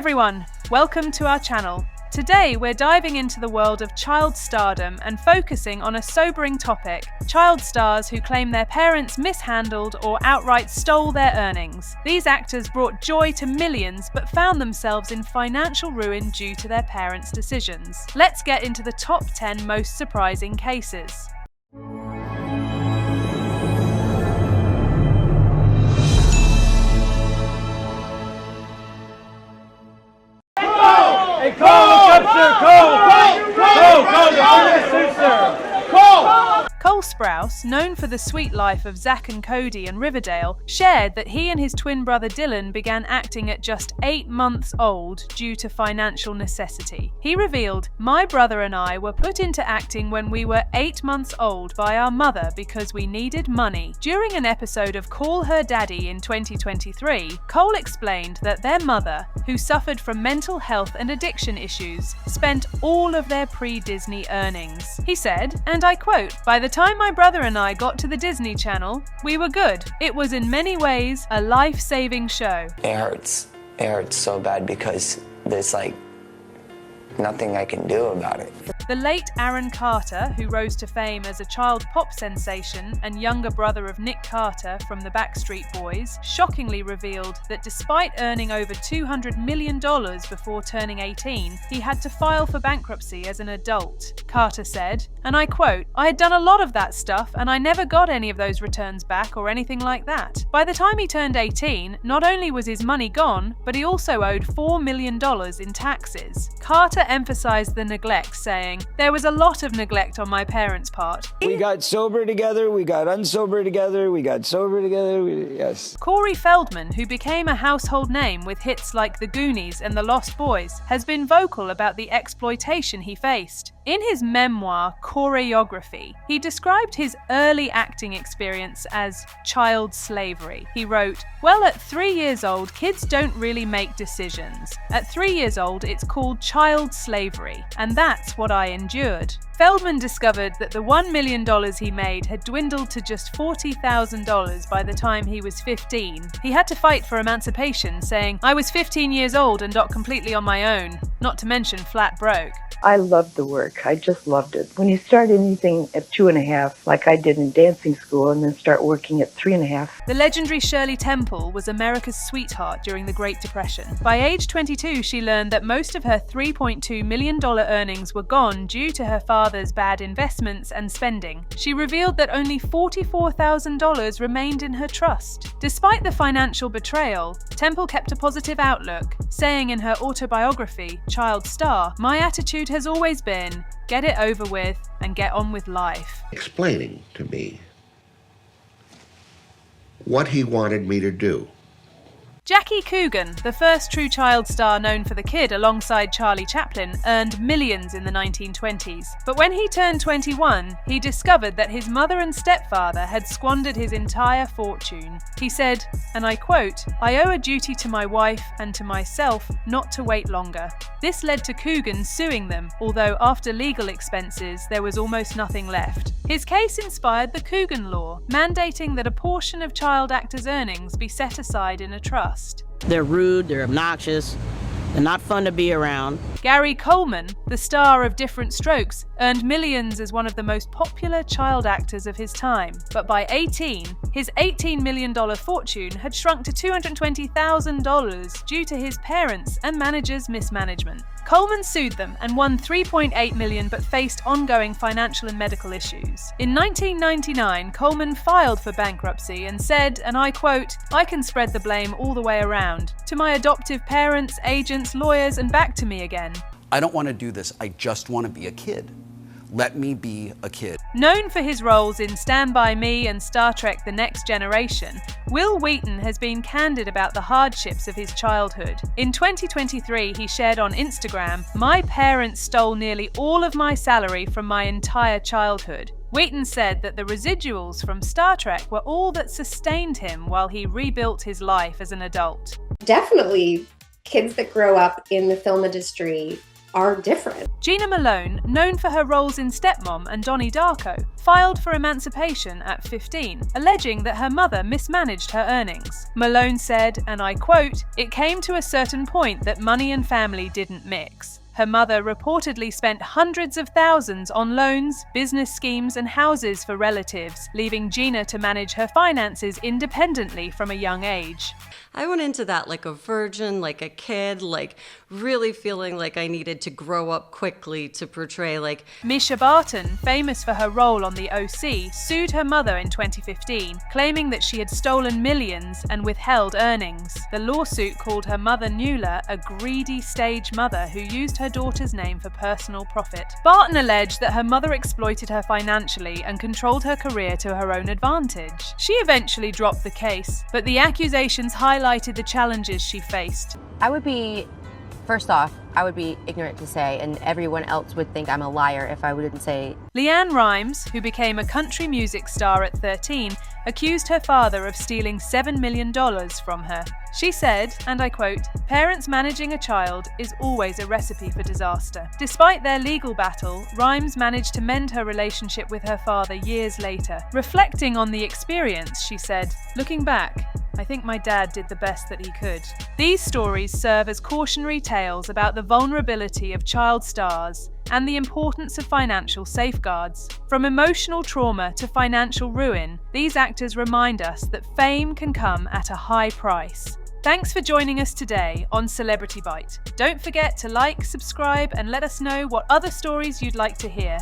everyone, welcome to our channel. Today we're diving into the world of child stardom and focusing on a sobering topic: child stars who claim their parents mishandled or outright stole their earnings. These actors brought joy to millions but found themselves in financial ruin due to their parents' decisions. Let's get into the top 10 most surprising cases. Cole Sprouse, known for the sweet life of Zack and Cody and Riverdale, shared that he and his twin brother Dylan began acting at just 8 months old due to financial necessity. He revealed, "My brother and I were put into acting when we were 8 months old by our mother because we needed money." During an episode of Call Her Daddy in 2023, Cole explained that their mother, who suffered from mental health and addiction issues, spent all of their pre-Disney earnings. He said, and I quote, "By the time my brother and I got to the Disney Channel, we were good. It was in many ways a life-saving show." It hurts. It hurts so bad because there's nothing I can do about it. The late Aaron Carter, who rose to fame as a child pop sensation and younger brother of Nick Carter from the Backstreet Boys, shockingly revealed that despite earning over $200 million before turning 18, he had to file for bankruptcy as an adult. Carter said, and I quote, "I had done a lot of that stuff and I never got any of those returns back or anything like that. By the time he turned 18, not only was his money gone, but he also owed $4 million in taxes." Carter emphasized the neglect, saying, "There was a lot of neglect on my parents' part. We got sober together, we got unsober together, we got sober together, yes." Corey Feldman, who became a household name with hits like The Goonies and The Lost Boys, has been vocal about the exploitation he faced. In his memoir, Choreography, he described his early acting experience as child slavery. He wrote, "Well, at 3 years old, kids don't really make decisions. At 3 years old, it's called child slavery, and that's what I endured." Feldman discovered that the $1 million he made had dwindled to just $40,000 by the time he was 15. He had to fight for emancipation, saying, "I was 15 years old and not completely on my own, not to mention flat broke." I loved the work. I just loved it. When you start anything at 2.5, like I did in dancing school, and then start working at 3.5. The legendary Shirley Temple was America's sweetheart during the Great Depression. By age 22, she learned that most of her $3.2 million earnings were gone due to her father's bad investments and spending. She revealed that only $44,000 remained in her trust. Despite the financial betrayal, Temple kept a positive outlook, saying in her autobiography, Child Star, "My attitude has always been, get it over with and get on with life." Explaining to me what he wanted me to do. Jackie Coogan, the first true child star known for The Kid alongside Charlie Chaplin, earned millions in the 1920s. But when he turned 21, he discovered that his mother and stepfather had squandered his entire fortune. He said, and I quote, "I owe a duty to my wife and to myself not to wait longer." This led to Coogan suing them, although after legal expenses, there was almost nothing left. His case inspired the Coogan Law, mandating that a portion of child actors' earnings be set aside in a trust. They're rude, they're obnoxious, they're not fun to be around. Gary Coleman, the star of Different Strokes, earned millions as one of the most popular child actors of his time. But by 18, his $18 million fortune had shrunk to $220,000 due to his parents' and managers' mismanagement. Coleman sued them and won $3.8 million but faced ongoing financial and medical issues. In 1999, Coleman filed for bankruptcy and said, and I quote, "I can spread the blame all the way around. To my adoptive parents, agents, lawyers, and back to me again. I don't want to do this. I just want to be a kid. Let me be a kid." Known for his roles in Stand By Me and Star Trek The Next Generation, Wil Wheaton has been candid about the hardships of his childhood. In 2023, he shared on Instagram, "My parents stole nearly all of my salary from my entire childhood." Wheaton said that the residuals from Star Trek were all that sustained him while he rebuilt his life as an adult. Definitely kids that grow up in the film industry are different. Gina Malone, known for her roles in Stepmom and Donnie Darko, filed for emancipation at 15, alleging that her mother mismanaged her earnings. Malone said, and I quote, "It came to a certain point that money and family didn't mix." Her mother reportedly spent hundreds of thousands on loans, business schemes, and houses for relatives, leaving Gina to manage her finances independently from a young age. I went into that like a virgin, like a kid, like really feeling like I needed to grow up quickly to portray like... Misha Barton, famous for her role on The OC, sued her mother in 2015, claiming that she had stolen millions and withheld earnings. The lawsuit called her mother Nuala a greedy stage mother who used her daughter's name for personal profit. Barton alleged that her mother exploited her financially and controlled her career to her own advantage. She eventually dropped the case, but the accusations highlighted the challenges she faced. First off, I would be ignorant to say, and everyone else would think I'm a liar if I wouldn't say. Leanne Rimes, who became a country music star at 13, accused her father of stealing $7 million from her. She said, and I quote, "Parents managing a child is always a recipe for disaster." Despite their legal battle, Rimes managed to mend her relationship with her father years later. Reflecting on the experience, she said, "Looking back, I think my dad did the best that he could." These stories serve as cautionary tales about the vulnerability of child stars and the importance of financial safeguards. From emotional trauma to financial ruin, these actors remind us that fame can come at a high price. Thanks for joining us today on Celebrity Bite. Don't forget to like, subscribe, and let us know what other stories you'd like to hear.